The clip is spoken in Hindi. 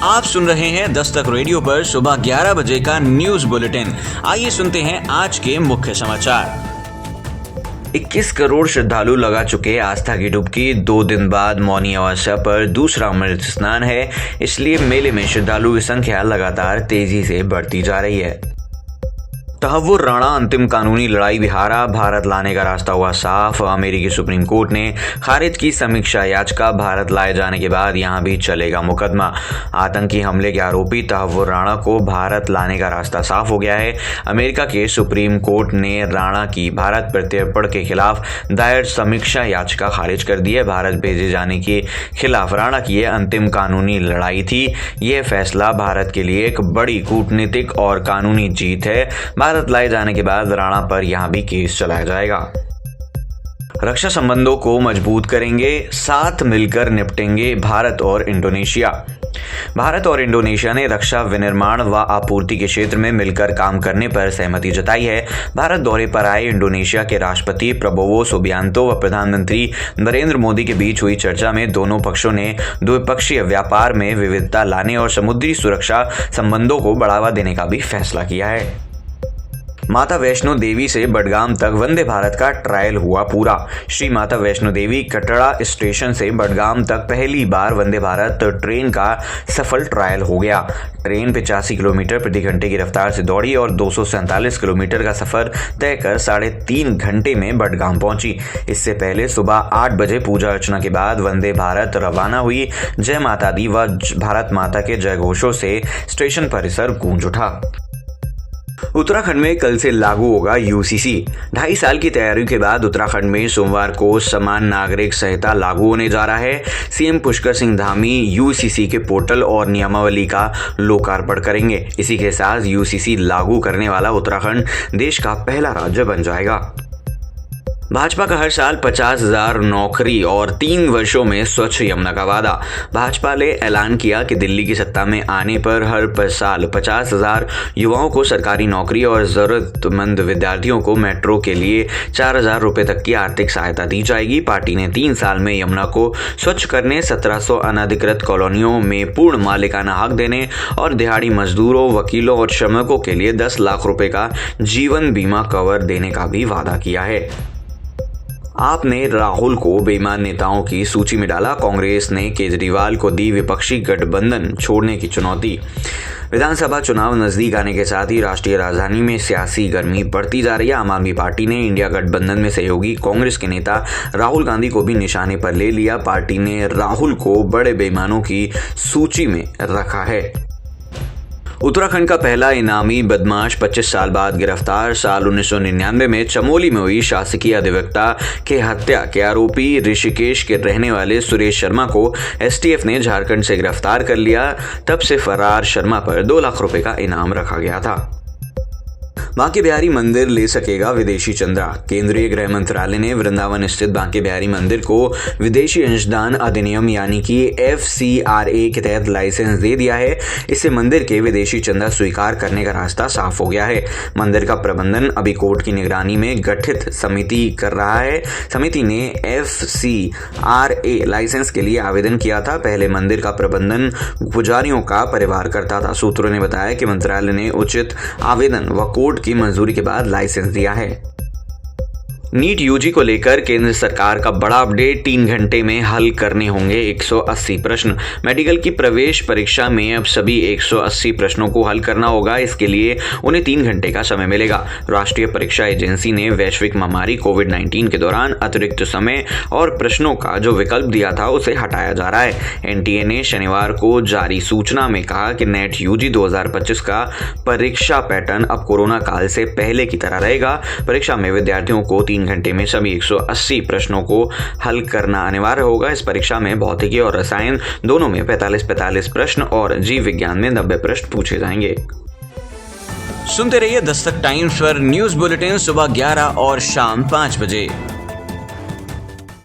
आप सुन रहे हैं दस्तक रेडियो पर सुबह 11 बजे का न्यूज बुलेटिन। आइए सुनते हैं आज के मुख्य समाचार। 21 करोड़ श्रद्धालु लगा चुके आस्था की डुबकी। 2 दिन बाद मौनी अमावस्या पर दूसरा अमृत स्नान है, इसलिए मेले में श्रद्धालु की संख्या लगातार तेजी से बढ़ती जा रही है। तहव्वुर राणा अंतिम कानूनी लड़ाई भी हारा, भारत लाने का रास्ता हुआ साफ। अमेरिकी सुप्रीम कोर्ट ने खारिज की समीक्षा याचिका। भारत लाए जाने के बाद यहां भी चलेगा मुकदमा। आतंकी हमले के आरोपी तहव्वुर राणा को भारत लाने का रास्ता साफ हो गया है। अमेरिका के सुप्रीम कोर्ट ने राणा की भारत प्रत्यर्पण के खिलाफ दायर समीक्षा याचिका खारिज कर दी है। भारत भेजे जाने के खिलाफ राणा की यह अंतिम कानूनी लड़ाई थी। यह फैसला भारत के लिए एक बड़ी कूटनीतिक और कानूनी जीत है। भारत लाए जाने के बाद राणा पर यहां भी केस चलाया जाएगा। रक्षा संबंधों को मजबूत करेंगे, साथ मिलकर निपटेंगे भारत और इंडोनेशिया। भारत और इंडोनेशिया ने रक्षा विनिर्माण व आपूर्ति के क्षेत्र में मिलकर काम करने पर सहमति जताई है। भारत दौरे पर आए इंडोनेशिया के राष्ट्रपति प्रबोवो सुबियांतो व प्रधानमंत्री नरेंद्र मोदी के बीच हुई चर्चा में दोनों पक्षों ने द्विपक्षीय व्यापार में विविधता लाने और समुद्री सुरक्षा संबंधों को बढ़ावा देने का भी फैसला किया है। माता वैष्णो देवी से बडगाम तक वंदे भारत का ट्रायल हुआ पूरा। श्री माता वैष्णो देवी कटड़ा स्टेशन से बडगाम तक पहली बार वंदे भारत ट्रेन का सफल ट्रायल हो गया। ट्रेन 85 किलोमीटर प्रति घंटे की रफ्तार से दौड़ी और 247 किलोमीटर का सफर तय कर 3.5 घंटे में बडगाम पहुंची। इससे पहले सुबह 8 बजे पूजा अर्चना के बाद वंदे भारत रवाना हुई। जय माता दी व भारत माता के जयघोषों से स्टेशन परिसर गूंज उठा। उत्तराखंड में कल से लागू होगा यूसीसी। 2.5 साल की तैयारियों के बाद उत्तराखंड में सोमवार को समान नागरिक संहिता लागू होने जा रहा है। सीएम पुष्कर सिंह धामी यूसीसी के पोर्टल और नियमावली का लोकार्पण करेंगे। इसी के साथ यूसीसी लागू करने वाला उत्तराखंड देश का पहला राज्य बन जाएगा। भाजपा का हर साल 50,000 नौकरी और 3 वर्षों में स्वच्छ यमुना का वादा। भाजपा ने ऐलान किया कि दिल्ली की सत्ता में आने पर हर साल 50,000 युवाओं को सरकारी नौकरी और जरूरतमंद विद्यार्थियों को मेट्रो के लिए 4,000 रुपए तक की आर्थिक सहायता दी जाएगी। पार्टी ने 3 साल में यमुना को स्वच्छ करने, 1700 अनधिकृत कॉलोनियों में पूर्ण मालिकाना हक देने और दिहाड़ी मजदूरों, वकीलों और श्रमिकों के लिए 10 लाख रुपए का जीवन बीमा कवर देने का भी वादा किया है। आपने राहुल को बेईमान नेताओं की सूची में डाला। कांग्रेस ने केजरीवाल को दी विपक्षी गठबंधन छोड़ने की चुनौती। विधानसभा चुनाव नजदीक आने के साथ ही राष्ट्रीय राजधानी में सियासी गर्मी बढ़ती जा रही है। आम आदमी पार्टी ने इंडिया गठबंधन में सहयोगी कांग्रेस के नेता राहुल गांधी को भी निशाने पर ले लिया। पार्टी ने राहुल को बड़े बेईमानों की सूची में रखा है। उत्तराखंड का पहला इनामी बदमाश 25 साल बाद गिरफ्तार। साल 1999 में चमोली में हुई शासकीय अधिवक्ता के हत्या के आरोपी ऋषिकेश के रहने वाले सुरेश शर्मा को एसटीएफ ने झारखंड से गिरफ्तार कर लिया। तब से फरार शर्मा पर 2 लाख रुपए का इनाम रखा गया था। बांके बिहारी मंदिर ले सकेगा विदेशी चंदा। केंद्रीय गृह मंत्रालय ने वृंदावन स्थित बांके बिहारी मंदिर को विदेशी अंशदान अधिनियम यानी कि FCRA के तहत लाइसेंस दे दिया है। इससे मंदिर के विदेशी चंदा स्वीकार करने का रास्ता साफ हो गया है। मंदिर का प्रबंधन अभी कोर्ट की निगरानी में गठित समिति कर रहा है। समिति ने FCRA लाइसेंस के लिए आवेदन किया था। पहले मंदिर का प्रबंधन पुजारियों का परिवार करता था। सूत्रों ने बताया कि मंत्रालय ने उचित आवेदन व कोर्ट की मंजूरी के बाद लाइसेंस दिया है। नीट यूजी को लेकर केंद्र सरकार का बड़ा अपडेट। 3 घंटे में हल करने होंगे 180 प्रश्न। मेडिकल की प्रवेश परीक्षा में अब सभी 180 प्रश्नों को हल करना होगा। इसके लिए उन्हें 3 घंटे का समय मिलेगा। राष्ट्रीय परीक्षा एजेंसी ने वैश्विक महामारी कोविड-19 के दौरान अतिरिक्त समय और प्रश्नों का जो विकल्प दिया था उसे हटाया जा रहा है। एनटीए ने शनिवार को जारी सूचना में कहा कि नेट यूजी 2025 का परीक्षा पैटर्न अब कोरोना काल से पहले की तरह रहेगा। परीक्षा में विद्यार्थियों को 3 घंटे में सभी 180 प्रश्नों को हल करना अनिवार्य होगा। इस परीक्षा में भौतिकी और रसायन दोनों में 45 प्रश्न और जीव विज्ञान में 90 प्रश्न पूछे जाएंगे। सुनते रहिए दस्तक टाइम्स पर न्यूज बुलेटिन सुबह 11 और शाम 5 बजे।